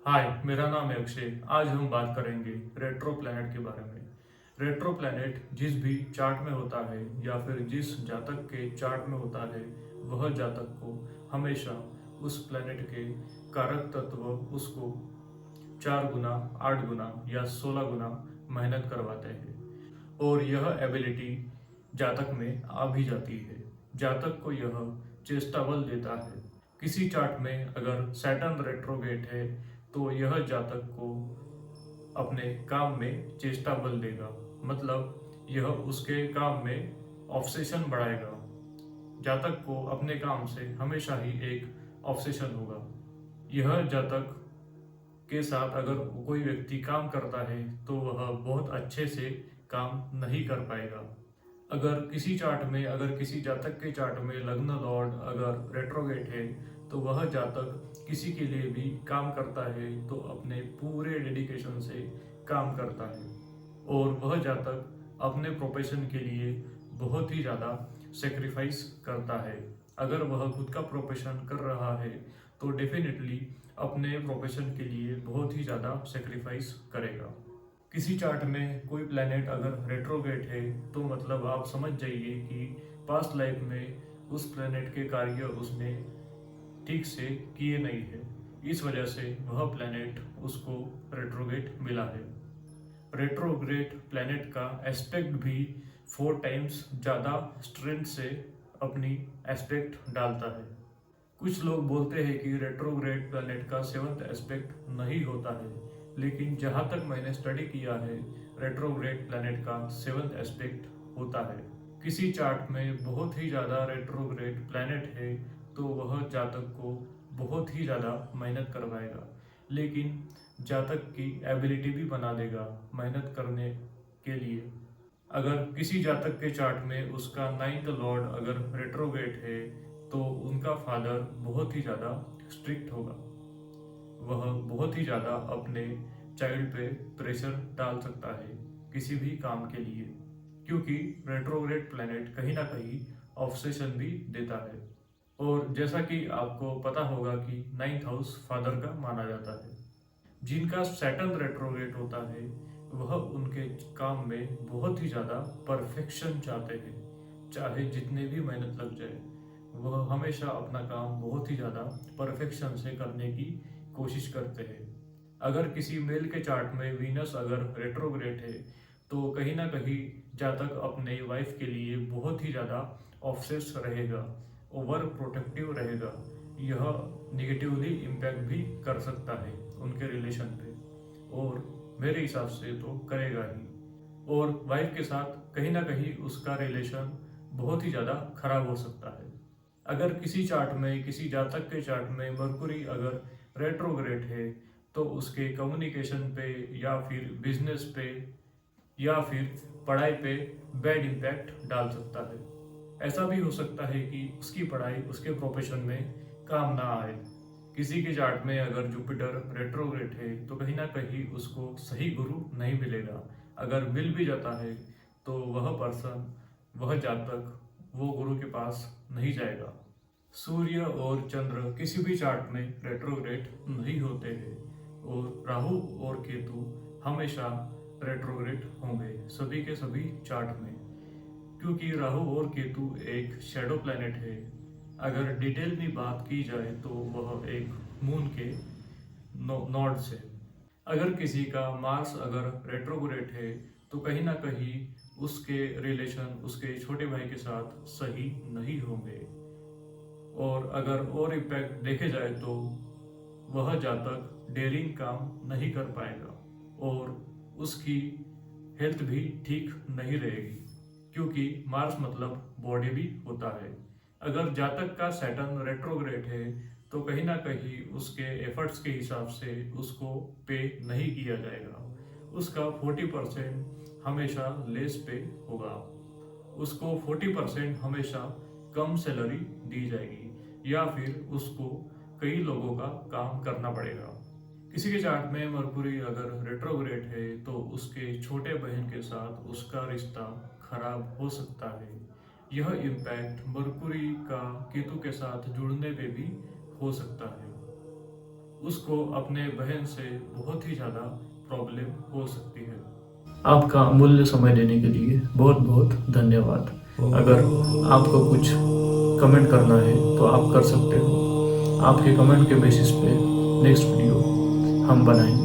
हाय, मेरा नाम है अक्षय। आज हम बात करेंगे रेट्रो प्लैनेट के बारे में। रेट्रो प्लैनेट जिस भी चार्ट में होता है या फिर जिस जातक के चार्ट में होता है, वह जातक को हमेशा उस प्लैनेट के कारक तत्व उसको 4 गुना, 8 गुना या 16 गुना मेहनत करवाते हैं और यह एबिलिटी जातक में आ भी जाती है। जातक को यह चेष्टा बल देता है। किसी चार्ट में अगर सैटर्न रेट्रोगेट है तो यह जातक को अपने काम में चेष्टा बल देगा, मतलब यह उसके काम में ऑब्सेशन बढ़ाएगा। जातक को अपने काम से हमेशा ही एक ऑब्सेशन होगा। यह जातक के साथ अगर कोई व्यक्ति काम करता है तो वह बहुत अच्छे से काम नहीं कर पाएगा। अगर किसी चार्ट में, अगर किसी जातक के चार्ट में लग्न लॉर्ड अगर रेट्रोगेट है तो वह जातक किसी के लिए भी काम करता है तो अपने पूरे डेडिकेशन से काम करता है और वह जातक अपने प्रोफेशन के लिए बहुत ही ज़्यादा सेक्रीफाइस करता है। अगर वह खुद का प्रोफेशन कर रहा है तो डेफिनेटली अपने प्रोफेशन के लिए बहुत ही ज़्यादा सेक्रीफाइस करेगा। किसी चार्ट में कोई प्लैनेट अगर रेट्रोगेट है तो मतलब आप समझ जाइए कि पास्ट लाइफ में उस प्लैनेट के कार्य उसने ठीक से किए नहीं है, इस वजह से वह प्लैनेट उसको रेट्रोगेट मिला है। रेट्रोग्रेड प्लैनेट का एस्पेक्ट भी 4 टाइम्स ज़्यादा स्ट्रेंथ से अपनी एस्पेक्ट डालता है। कुछ लोग बोलते हैं कि रेट्रोग्रेड प्लैनेट का 7th एस्पेक्ट नहीं होता है, लेकिन जहाँ तक मैंने स्टडी किया है, रेट्रोग्रेड प्लैनेट का 7th एस्पेक्ट होता है। किसी चार्ट में बहुत ही ज़्यादा रेट्रोग्रेड प्लैनेट है तो वह जातक को बहुत ही ज़्यादा मेहनत करवाएगा, लेकिन जातक की एबिलिटी भी बना देगा मेहनत करने के लिए। अगर किसी जातक के चार्ट में उसका 9th लॉर्ड अगर रेट्रोगेट है तो उनका फादर बहुत ही ज़्यादा स्ट्रिक्ट होगा। वह बहुत ही ज़्यादा अपने चाइल्ड पे प्रेशर डाल सकता है किसी भी काम के लिए, क्योंकि रेट्रोग्रेड प्लैनेट कहीं ना कहीं ऑब्सेशन भी देता है। और जैसा कि आपको पता होगा कि 9th हाउस फादर का माना जाता है। जिनका सैटर्न रेट्रोग्रेड होता है वह उनके काम में बहुत ही ज़्यादा परफेक्शन चाहते हैं, चाहे जितने भी मेहनत लग जाए। वह हमेशा अपना काम बहुत ही ज़्यादा परफेक्शन से करने की कोशिश करते हैं। अगर किसी मेल के चार्ट में वीनस अगर रेट्रोग्रेड है तो कहीं ना कहीं जातक अपने वाइफ के लिए बहुत ही ज़्यादा ऑब्सेस रहेगा, ओवर प्रोटेक्टिव रहेगा। यह निगेटिवली इम्पैक्ट भी कर सकता है उनके रिलेशन पे, और मेरे हिसाब से तो करेगा ही। और वाइफ के साथ कहीं ना कहीं उसका रिलेशन बहुत ही ज़्यादा खराब हो सकता है। अगर किसी चार्ट में, किसी जातक के चार्ट में मरकुरी अगर रेट्रोग्रेड है तो उसके कम्युनिकेशन पे या फिर बिजनेस पे या फिर पढ़ाई पे बैड इम्पैक्ट डाल सकता है। ऐसा भी हो सकता है कि उसकी पढ़ाई उसके प्रोफेशन में काम ना आए। किसी के चार्ट में अगर जुपिटर रेट्रोग्रेड है तो कहीं ना कहीं उसको सही गुरु नहीं मिलेगा। अगर मिल भी जाता है तो वह पर्सन, वह जातक वो गुरु के पास नहीं जाएगा। सूर्य और चंद्र किसी भी चार्ट में रेट्रोग्रेड नहीं होते हैं और राहु और केतु हमेशा रेट्रोग्रेड होंगे सभी के सभी चार्ट में, क्योंकि राहु और केतु एक शैडो प्लैनेट है। अगर डिटेल में बात की जाए तो वह एक मून के नॉड से। अगर किसी का मार्स अगर रेट्रोग्रेड है तो कहीं ना कहीं उसके रिलेशन उसके छोटे भाई के साथ सही नहीं होंगे। और अगर और इम्पैक्ट देखे जाए तो वह जातक डेयरिंग काम नहीं कर पाएगा और उसकी हेल्थ भी ठीक नहीं रहेगी, क्योंकि मार्स मतलब बॉडी भी होता है। अगर जातक का सैटर्न रेट्रोग्रेड है तो कहीं ना कहीं उसके एफर्ट्स के हिसाब से उसको पे नहीं किया जाएगा। उसका 40% हमेशा लेस पे होगा। उसको 40% हमेशा कम सैलरी दी जाएगी या फिर उसको कई लोगों का काम करना पड़ेगा। किसी के चार्ट में मरकुरी अगर रेट्रोग्रेड है तो उसके छोटे बहन के साथ उसका रिश्ता खराब हो सकता है। यह इम्पैक्ट मरकुरी का केतु के साथ जुड़ने पे भी हो सकता है। उसको अपने बहन से बहुत ही ज़्यादा प्रॉब्लम हो सकती है। आपका अमूल्य समय देने के लिए बहुत बहुत धन्यवाद। अगर आपको कुछ कमेंट करना है तो आप कर सकते हो। आपके कमेंट के बेसिस पे नेक्स्ट वीडियो हम बनाएंगे।